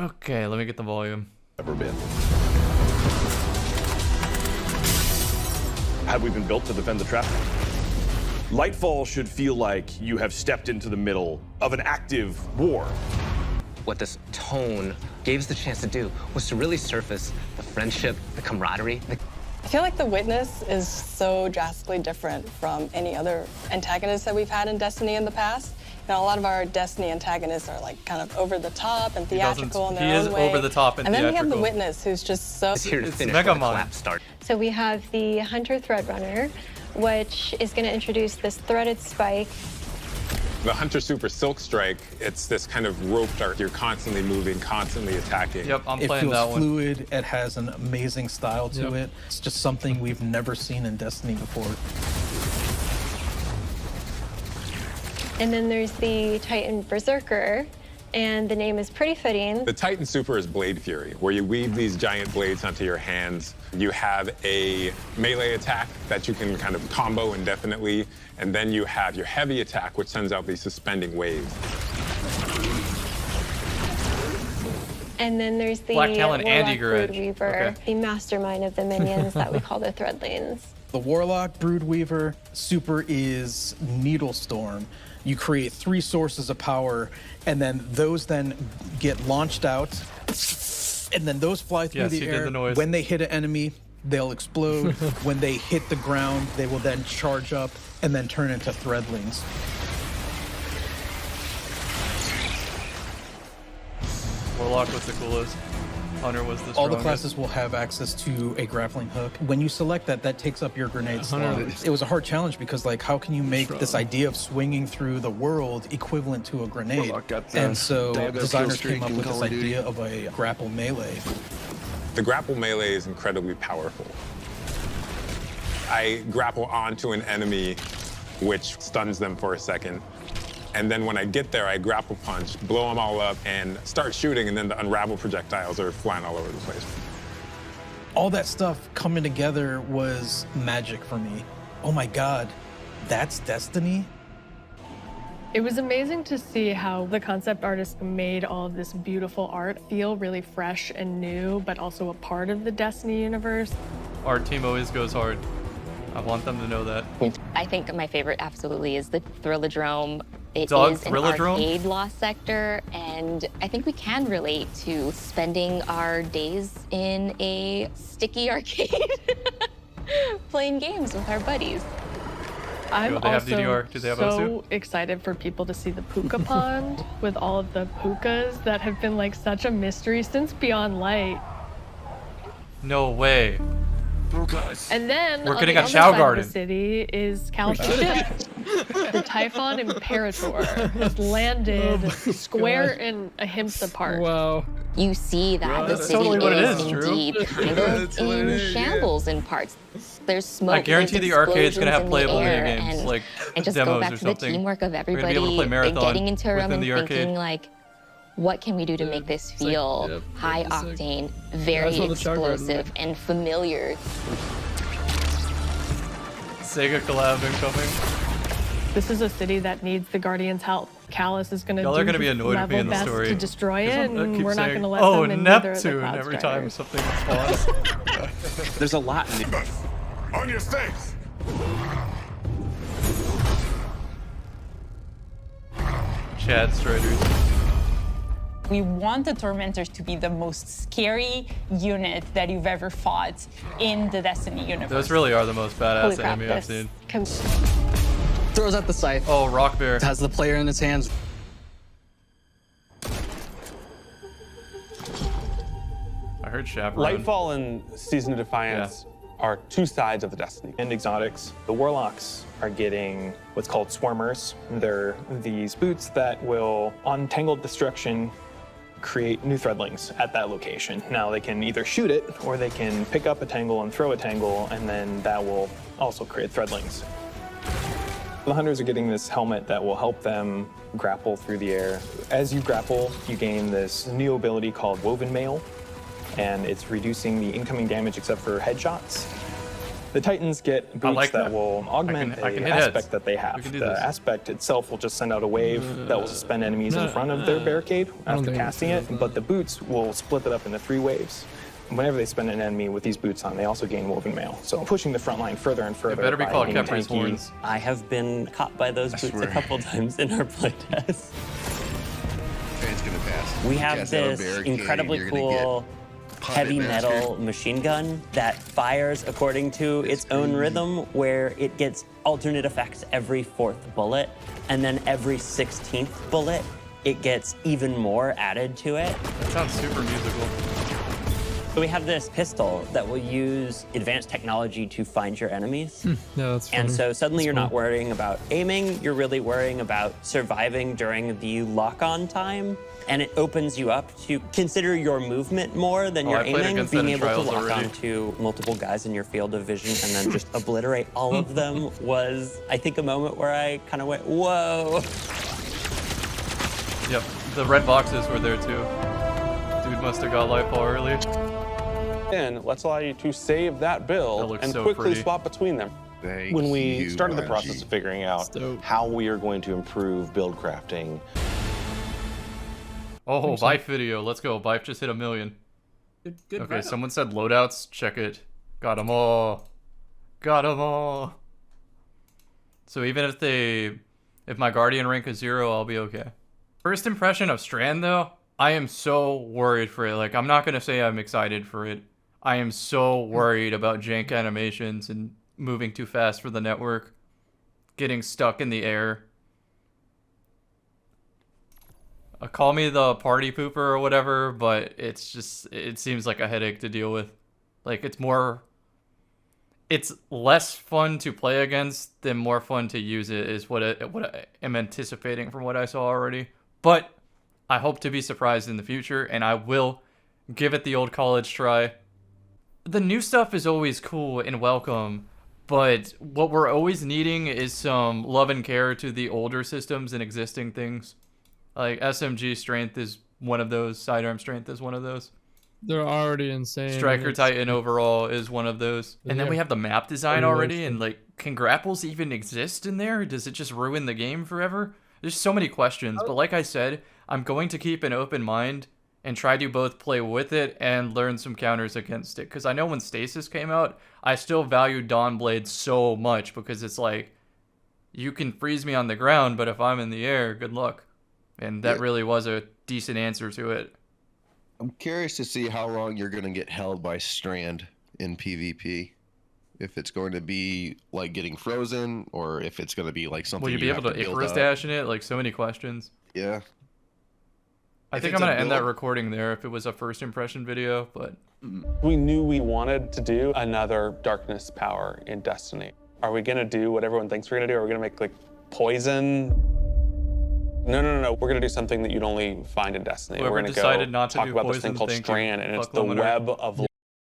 Okay, let me get the volume. Ever been. Have we been built to defend the trap? Lightfall should feel like you have stepped into the middle of an active war. What this tone gave us the chance to do was to really surface the friendship, the camaraderie. I feel like the Witness is so drastically different from any other antagonist that we've had in Destiny in the past. You know, a lot of our Destiny antagonists are like kind of over the top and theatrical in their own way. He is over the top and then theatrical. we have the Witness, who's just so... It's here to finish Mega where the Mon. collapse started. So we have the Hunter Threadrunner, which is going to introduce this threaded spike. The Hunter Super Silk Strike, it's this kind of rope dart. You're constantly moving, constantly attacking. Yep, I'm It playing that feels one. fluid. It has an amazing style to it. It's just something we've never seen in Destiny before. And then there's the Titan Berserker, and the name is pretty fitting. The Titan Super is Blade Fury, where you weave these giant blades onto your hands. You have a melee attack that you can kind of combo indefinitely, and then you have your heavy attack, which sends out these suspending waves. And then there's the Black Talon and Warlock Eager Edge. Broodweaver, Okay. the mastermind of the minions that we call the Threadlings. The Warlock Broodweaver Super is Needle Storm. You create 3 sources of power, and then those then get launched out, and then those fly through Yes, the you did air. the noise. When they hit an enemy, they'll explode. When they hit the ground, they will then charge up and then turn into Threadlings. Warlock was the coolest. Hunter was the All strongest. the classes will have access to a grappling hook. When you select that, that takes up your grenade slot. It was a hard challenge because, like, how can you make this idea of swinging through the world equivalent to a grenade? Warlock got the And so dog kill designers streak came up in with this Call of Duty. idea of a grapple melee. The grapple melee is incredibly powerful. I grapple onto an enemy, which stuns them for a second. And then when I get there, I grapple punch, blow them all up, and start shooting, and then the unravel projectiles are flying all over the place. All that stuff coming together was magic for me. Oh my God, that's Destiny? It was amazing to see how the concept artist made all of this beautiful art feel really fresh and new, but also a part of the Destiny universe. Our team always goes hard. I want them to know that. I think my favorite absolutely is the Thrillodrome. It Dog is an Thrillodrome? arcade lost sector, and I think we can relate to spending our days in a sticky arcade playing games with our buddies. I'm they have also DDR? Do they have so excited for people to see the puka pond with all of the pukas that have been like such a mystery since Beyond Light. No way. And then We're on getting the a other Chao side Garden. of the city is Cal's ship. The Typhon Imperator has landed square in Ahimsa Park. Wow. You see that the that's city totally what it is is, Drew. indeed kind of in shambles in parts. There's smoke. I guarantee there's the arcade's gonna have explosions in the playable air, mini games, and like I just demos go back or to the something. teamwork of We're gonna be everybody able to play Marathon getting into a room within and the arcade. thinking like, what can we do to make this feel yep, high it's like- octane, very saw the Chao Garden, explosive, and familiar? Sega collab incoming. This is a city that needs the Guardians' help. Callus is going to Y'all do are gonna be his annoyed with me level in the best story. to destroy 'Cause it, I and keep we're not saying, going to let oh, them. And neither are the Neptune, Cloud every Striders. time something spawns. There's a lot in it. On your face! Chad Striders. We want the Tormentors to be the most scary unit that you've ever fought in the Destiny universe. Those really are the most Holy badass crap, enemy I've this seen. Throws out the scythe. Oh, Rock Bear. Has the player in his hands. I heard Chaperone. Lightfall and Season of Defiance are two sides of the Destiny. And exotics, the Warlocks are getting what's called Swarmers. They're these boots that will, on Tangled Destruction, create new Threadlings at that location. Now they can either shoot it, or they can pick up a Tangle and throw a Tangle, and then that will also create Threadlings. The Hunters are getting this helmet that will help them grapple through the air. As you grapple, you gain this new ability called Woven Mail, and it's reducing the incoming damage except for headshots. The Titans get boots like that that. will augment I can the hit heads. aspect that they have. We can do The this. aspect itself will just send out a wave that will suspend enemies in front of their barricade after casting it, but the boots will split it up into 3 waves. Whenever they spend an enemy with these boots on, they also gain woven mail. So pushing the front line further and further. It better be by called being Capri's tanky. horns. I have been caught by those boots a couple times in our playtest. It's gonna pass. We You have guys this a barricade, incredibly you're gonna cool get heavy puppet metal machine gun that fires according to its own rhythm, where it gets alternate effects every 4th bullet, and then every 16th bullet, it gets even more added to it. That sounds super musical. So we have this pistol that will use advanced technology to find your enemies. Yeah, that's funny. And so suddenly That's you're not cool. worrying about aiming, you're really worrying about surviving during the lock-on time. And it opens you up to consider your movement more than Oh, your I played aiming. against that Being in able to Trials lock already. onto multiple guys in your field of vision and then just obliterate all of them was, I think, a moment where I kind of went, whoa. Yep, the red boxes were there too. Dude must have got Lightfall early. In, let's allow you to save that build and so quickly pretty. swap between them. When we started the process of figuring out how we are going to improve build crafting. Oh, Bife video. Let's go. Bife just hit 1 million. Good okay, round. someone said loadouts. Check it. Got them all. Got them all. So even if my Guardian rank is 0, I'll be okay. First impression of Strand, though, I am so worried for it. Like, I'm not going to say I'm excited for it. I am so worried about jank animations and moving too fast for the network. Getting stuck in the air. Call me the party pooper or whatever, but it's just, it seems like a headache to deal with. Like, it's less fun to play against than more fun to use it is what I am anticipating from what I saw already. But I hope to be surprised in the future, and I will give it the old college try. The new stuff is always cool and welcome, but what we're always needing is some love and care to the older systems and existing things. Like, SMG strength is one of those, sidearm strength is one of those. They're already insane. Striker Titan overall is one of those. And then we have the map design already, and like, can grapples even exist in there? Does it just ruin the game forever? There's so many questions, but like I said, I'm going to keep an open mind and try to both play with it and learn some counters against it. Because I know when Stasis came out, I still valued Dawnblade so much because it's like, you can freeze me on the ground, but if I'm in the air, good luck. And that really was a decent answer to it. I'm curious to see how long you're going to get held by Strand in PvP. If it's going to be like getting frozen, or if it's going to be like something. Will you be able to Icarus dash in it? Like, so many questions. Yeah. I think I'm going to end that recording there if it was a first impression video, but. We knew we wanted to do another darkness power in Destiny. Are we going to do what everyone thinks we're going to do? Are we going to make like poison? No. We're going to do something that you'd only find in Destiny. Whoever We're going to decided go not to talk do about this poison, thing called thank you. Strand, and it's Fuck the Luminar. web of